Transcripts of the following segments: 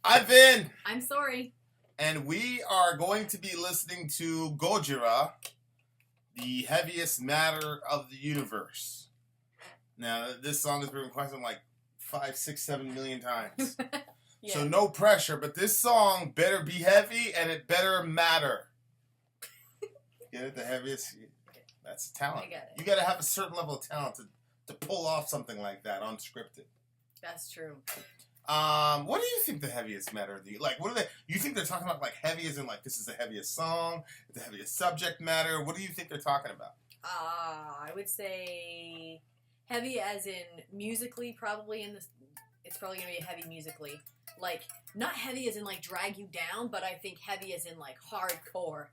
I'm Vin. I'm Sori. And we are going to be listening to Gojira, the heaviest matter of the universe. Now, this song has been requested like 5, 6, 7 million times. Yeah. So no pressure, but this song better be heavy and it better matter. Get it? The heaviest? That's talent. I get it. You got to have a certain level of talent to pull off something like that unscripted. That's true. What do you think the heaviest matter? What are they? You think they're talking about like heavy as in like this is the heaviest song, the heaviest subject matter? What do you think they're talking about? I would say heavy as in musically, probably in this. It's probably gonna be heavy musically. Like not heavy as in like drag you down, but I think heavy as in like hardcore.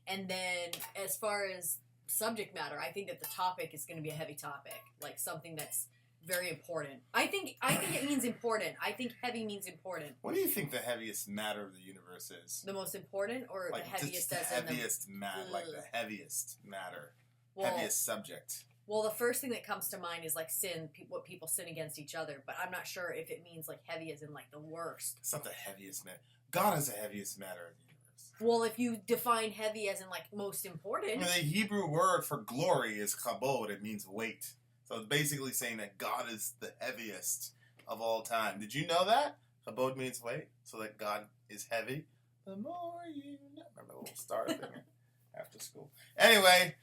And then as far as subject matter, I think that the topic is gonna be a heavy topic, like something that's very important. I think it means important. I think heavy means important. What do you think the heaviest matter of the universe is? The most important, or like the heaviest? The heaviest matter, like the heaviest matter, heaviest subject. Well, the first thing that comes to mind is like sin, what people sin against each other. But I'm not sure if it means like heavy as in like the worst. It's not the heaviest matter. God is the heaviest matter of the universe. Well, if you define heavy as in like most important, I mean, the Hebrew word for glory is kabod. It means weight. So it's basically saying that God is the heaviest of all time. Did you know that? Kabod means weight, so that God is heavy. The more you know. Remember the little star thing after school. Anyway,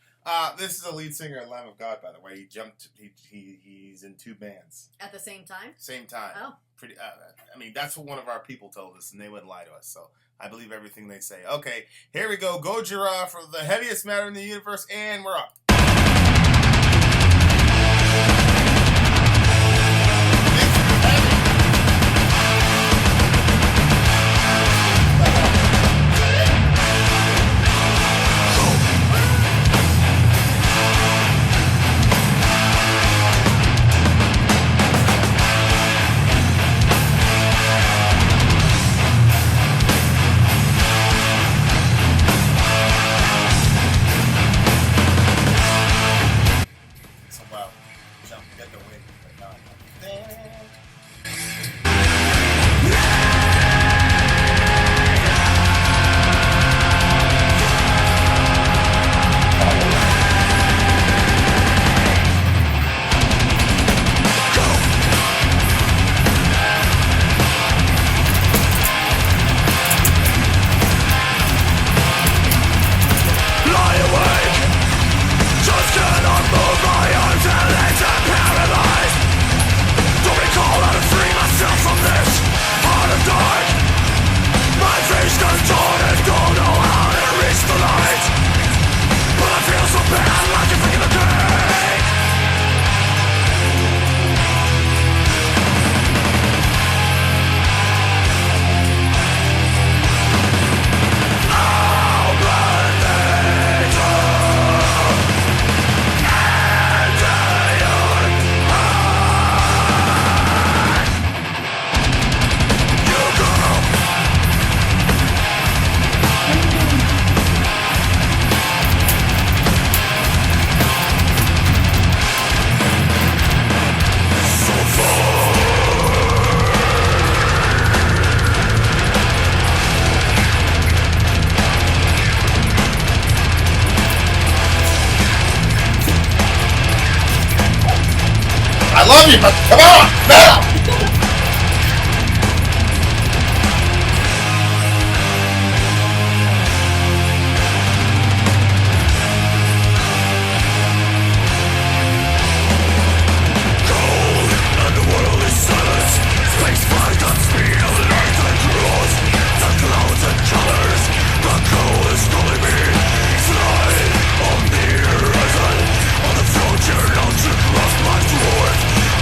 this is a lead singer at Lamb of God, by the way. He jumped. He's in 2 bands at the same time. Same time. Oh, pretty. I mean, that's what one of our people told us, and they wouldn't lie to us. So I believe everything they say. Okay, here we go. Gojira for the heaviest matter in the universe, and we're up. I love you, but come on, now!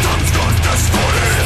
Time's gone distorted.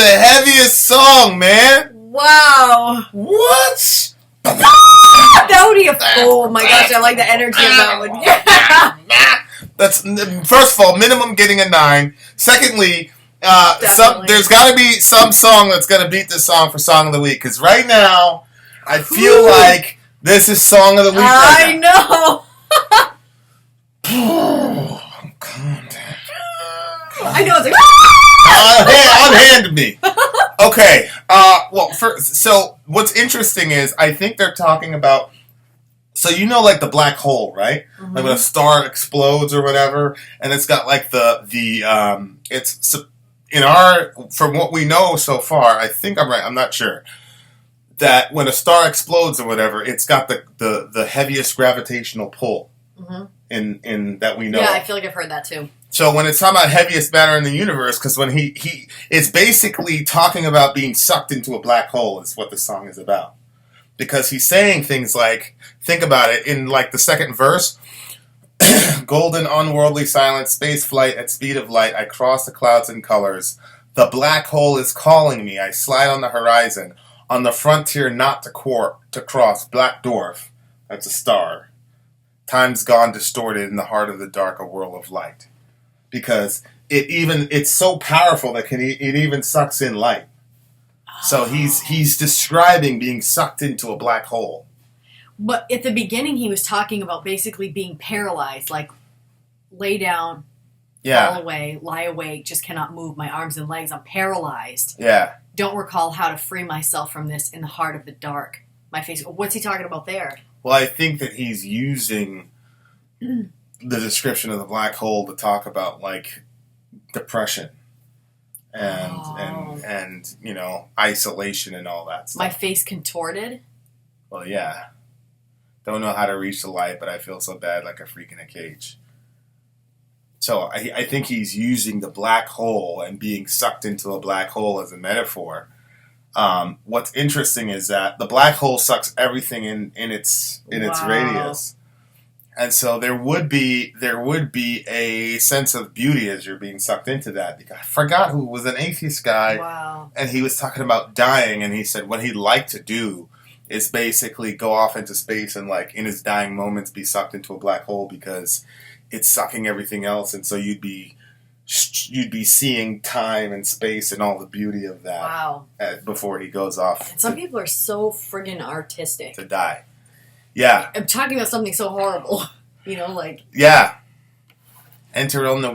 heaviest song, man. Wow. What? That would be a. Oh my gosh, I like the energy of that one. Yeah. That's first of all, minimum getting a 9. Secondly, there's got to be some song that's gonna beat this song for song of the week. Because right now, I feel like this is song of the week. I know. Calm down. I know. It's like unhand me. Okay. So what's interesting is I think they're talking about. So you know, like the black hole, right? Mm-hmm. Like when a star explodes or whatever, and it's got like it's in our from what we know so far. I think I'm right. I'm not sure. That when a star explodes or whatever, it's got the heaviest gravitational pull in that we know. Yeah, I feel like I've heard that too. So when it's talking about heaviest matter in the universe, because when it's basically talking about being sucked into a black hole is what the song is about. Because he's saying things like, think about it, in like the second verse, golden, unworldly, silent space flight at speed of light, I cross the clouds in colors. The black hole is calling me. I slide on the horizon. On the frontier not to cross, black dwarf, that's a star. Time's gone distorted in the heart of the dark, a whirl of light. Because it's so powerful that it even sucks in light. So he's describing being sucked into a black hole. But at the beginning, he was talking about basically being paralyzed, like lay down, fall away, lie awake, just cannot move my arms and legs. I'm paralyzed. Yeah. Don't recall how to free myself from this in the heart of the dark. My face. What's he talking about there? Well, I think that he's using the description of the black hole to talk about like depression. And you know, isolation and all that stuff. My face contorted? Well, yeah. Don't know how to reach the light, but I feel so bad like a freak in a cage. So I think he's using the black hole and being sucked into a black hole as a metaphor. What's interesting is that the black hole sucks everything in its radius. And so there would be a sense of beauty as you're being sucked into that. Because I forgot who was an atheist guy, and he was talking about dying, and he said what he'd like to do is basically go off into space and like in his dying moments be sucked into a black hole because it's sucking everything else, and so you'd be seeing time and space and all the beauty of that before he goes off. And some people are so friggin' artistic to die. Yeah. I'm talking about something so horrible. You know, like... Yeah. Enter in the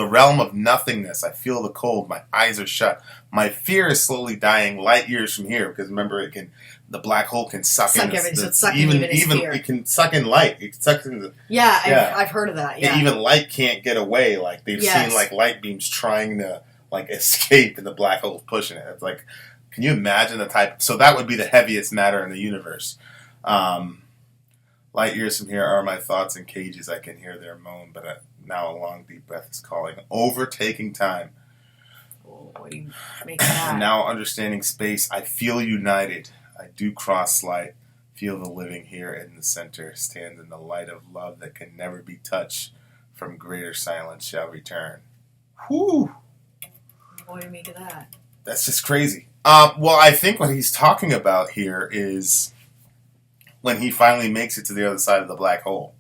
realm of nothingness. I feel the cold. My eyes are shut. My fear is slowly dying light years from here. Because remember, the black hole can suck in everything. So it's sucking even his fear. It can suck in light. It sucks in I've heard of that. Yeah. Even light can't get away. Like they've seen like light beams trying to like escape, and the black hole's pushing it. It's like, can you imagine the type? So that would be the heaviest matter in the universe. Light years from here are my thoughts in cages. I can hear their moan, but now a long, deep breath is calling. Overtaking time. Oh, what do you make of that? Now understanding space, I feel united. I do cross light. Feel the living here in the center. Stand in the light of love that can never be touched. From greater silence shall return. Whew. What do you make of that? That's just crazy. Well, I think what he's talking about here is when he finally makes it to the other side of the black hole.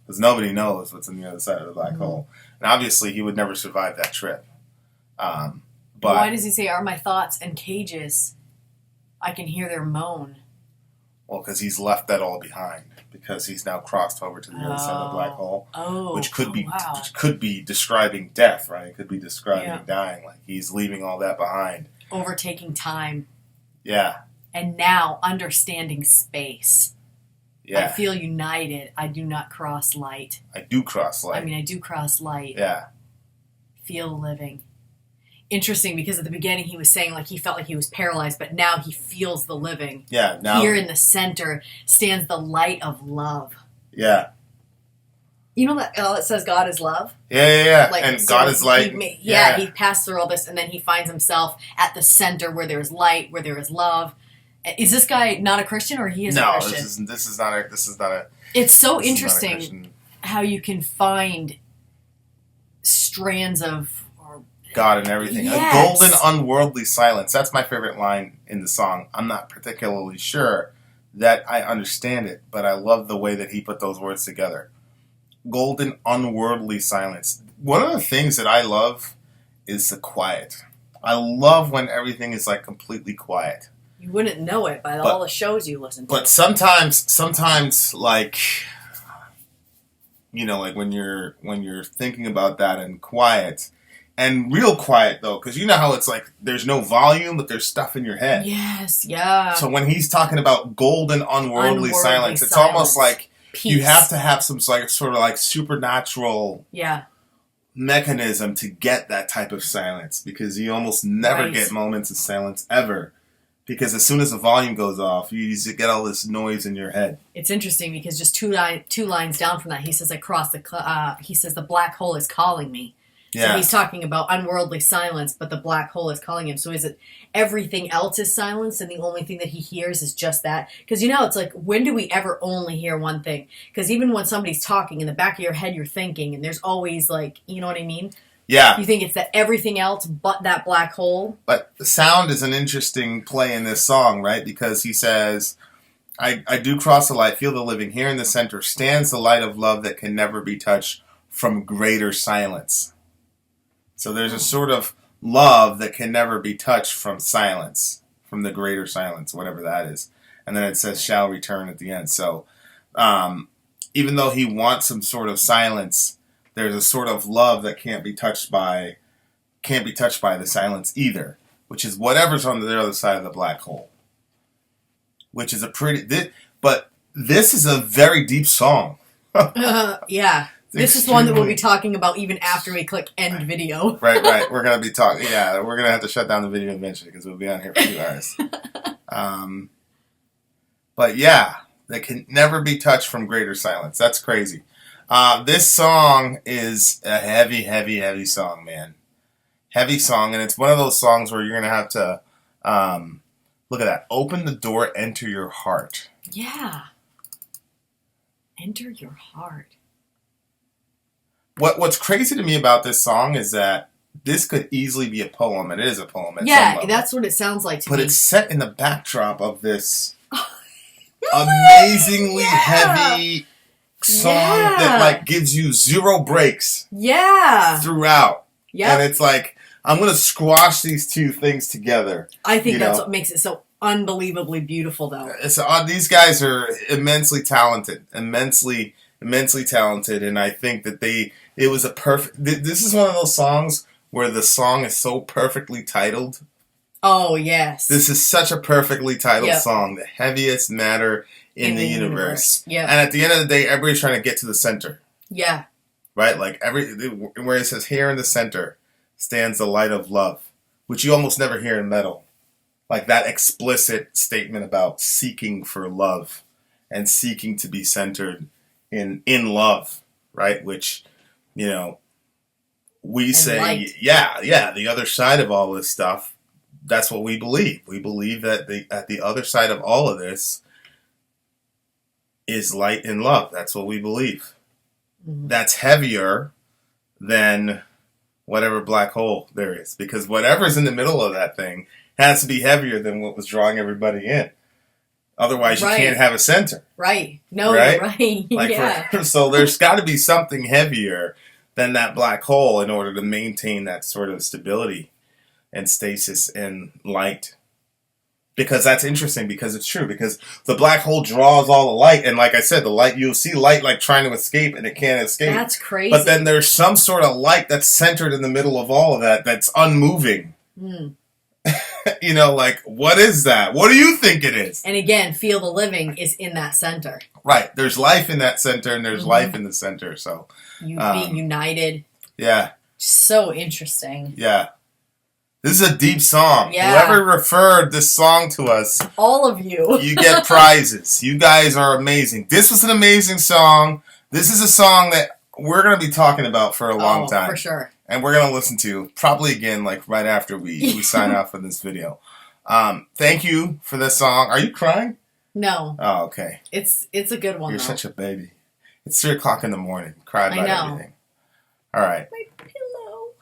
Because nobody knows what's on the other side of the black hole. And obviously he would never survive that trip. But why does he say, are my thoughts and cages? I can hear their moan. Well, because he's left that all behind. Because he's now crossed over to the other side of the black hole. Which could be describing death, right? It could be describing dying. Like he's leaving all that behind. Overtaking time. Yeah. And now understanding space. Yeah. I feel united. I do not cross light. I do cross light. I do cross light. Yeah. Feel living. Interesting, because at the beginning he was saying like he felt like he was paralyzed, but now he feels the living. Yeah. Now here in the center stands the light of love. Yeah. You know that it says God is love? Yeah. Like, and so God is light. He passed through all this, and then he finds himself at the center where there is light, where there is love. Is this guy not a Christian, or he is a Christian? No, this is not a. It's so interesting how you can find strands of God in everything. Yes. A golden, unworldly silence. That's my favorite line in the song. I'm not particularly sure that I understand it, but I love the way that he put those words together. Golden, unworldly silence. One of the things that I love is the quiet. I love when everything is like completely quiet. You wouldn't know it by all the shows you listen to. But sometimes, like, you know, like when you're thinking about that and quiet, and real quiet though, because you know how it's like there's no volume, but there's stuff in your head. Yes, yeah. So when he's talking about golden, unworldly silence, it's almost like peace. You have to have some like sort of like supernatural mechanism to get that type of silence, because you almost never get moments of silence ever. Because as soon as the volume goes off, you get all this noise in your head. It's interesting because just two lines down from that, he says he says the black hole is calling me. Yeah. So he's talking about unworldly silence, but the black hole is calling him. So is it everything else is silence and the only thing that he hears is just that? Because, you know, it's like, when do we ever only hear one thing? Because even when somebody's talking, in the back of your head, you're thinking, and there's always like, you know what I mean? Yeah. You think it's that everything else but that black hole? But the sound is an interesting play in this song, right? Because he says, I do cross the light, feel the living. Here in the center stands the light of love that can never be touched from greater silence. So there's a sort of love that can never be touched from silence, from the greater silence, whatever that is. And then it says, shall return at the end. So even though he wants some sort of silence, there's a sort of love that can't be touched by the silence either, which is whatever's on the other side of the black hole. Which is but this is a very deep song. Yeah. This is one that we'll be talking about even after we click end video. Right. We're going to be talking. Yeah, we're going to have to shut down the video eventually because we'll be on here for 2 hours. But yeah, that can never be touched from greater silence. That's crazy. This song is a heavy, heavy, heavy song, man. Heavy song, and it's one of those songs where you're going to have to, look at that. Open the door, enter your heart. Yeah. Enter your heart. What's crazy to me about this song is that this could easily be a poem, and it is a poem. Yeah, that's what it sounds like to me. But it's set in the backdrop of this amazingly heavy song that like gives you zero breaks. Yeah. Throughout. Yeah. And it's like, I'm going to squash these two things together. I think that's what makes it so unbelievably beautiful, though. These guys are immensely talented, and I think that it was a perfect. This is one of those songs where the song is so perfectly titled. Oh yes, this is such a perfectly titled song, the heaviest matter in the universe. Yeah, and at the end of the day, everybody's trying to get to the center. Yeah, right. Like where it says, "Here in the center stands the light of love," which you almost never hear in metal. Like that explicit statement about seeking for love and seeking to be centered in love, right? Which, you know, we say, light. yeah, the other side of all this stuff, that's what we believe. We believe that at the other side of all of this is light and love. That's what we believe. Mm-hmm. That's heavier than whatever black hole there is, because whatever's in the middle of that thing has to be heavier than what was drawing everybody in. Otherwise, you can't have a center. Right. No, right? Like so there's got to be something heavier than that black hole in order to maintain that sort of stability and stasis and light. Because that's interesting, because it's true. Because the black hole draws all the light. And like I said, the light, you'll see light like trying to escape and it can't escape. That's crazy. But then there's some sort of light that's centered in the middle of all of that that's unmoving. Mm. You know, like, what is that? What do you think it is? And again, feel the living is in that center. Right. There's life in that center, and there's life in the center. So being united. Yeah. So interesting. Yeah. This is a deep song. Yeah. Whoever referred this song to us. All of you. You get prizes. You guys are amazing. This was an amazing song. This is a song that we're going to be talking about for a long time. For sure. And we're going to listen to probably again, like right after we sign off for this video. Thank you for this song. Are you crying? No. Oh, okay. It's a good one. You're such a baby. It's 3:00 in the morning. Cried about everything. All right. My pillow.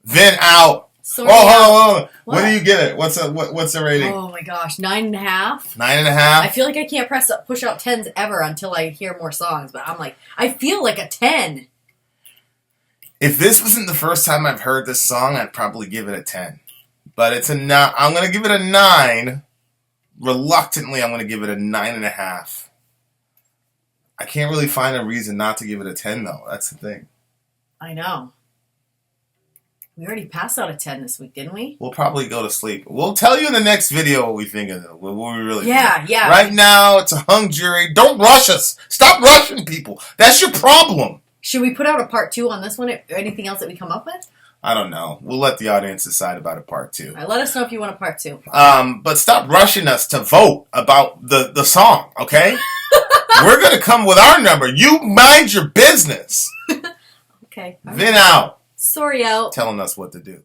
Vin out. Sori Oh, out. hold on. What do What? you give it? What's the rating? Oh my gosh, 9.5. 9.5. I feel like I can't push out 10s ever until I hear more songs, but I'm like, I feel like a 10. If this wasn't the first time I've heard this song, I'd probably give it a 10. But it's a 9. I'm going to give it a 9. Reluctantly, I'm going to give it a 9.5. I can't really find a reason not to give it a 10, though. That's the thing. I know. We already passed out a 10 this week, didn't we? We'll probably go to sleep. We'll tell you in the next video what we think of it. What we really think. Yeah. Right now, it's a hung jury. Don't rush us. Stop rushing people. That's your problem. Should we put out a part 2 on this one? Or anything else that we come up with? I don't know. We'll let the audience decide about a part 2. All right, let us know if you want a part 2. But stop rushing us to vote about the song, okay? We're going to come with our number. You mind your business. Okay. Vin out. Sori out. Telling us what to do.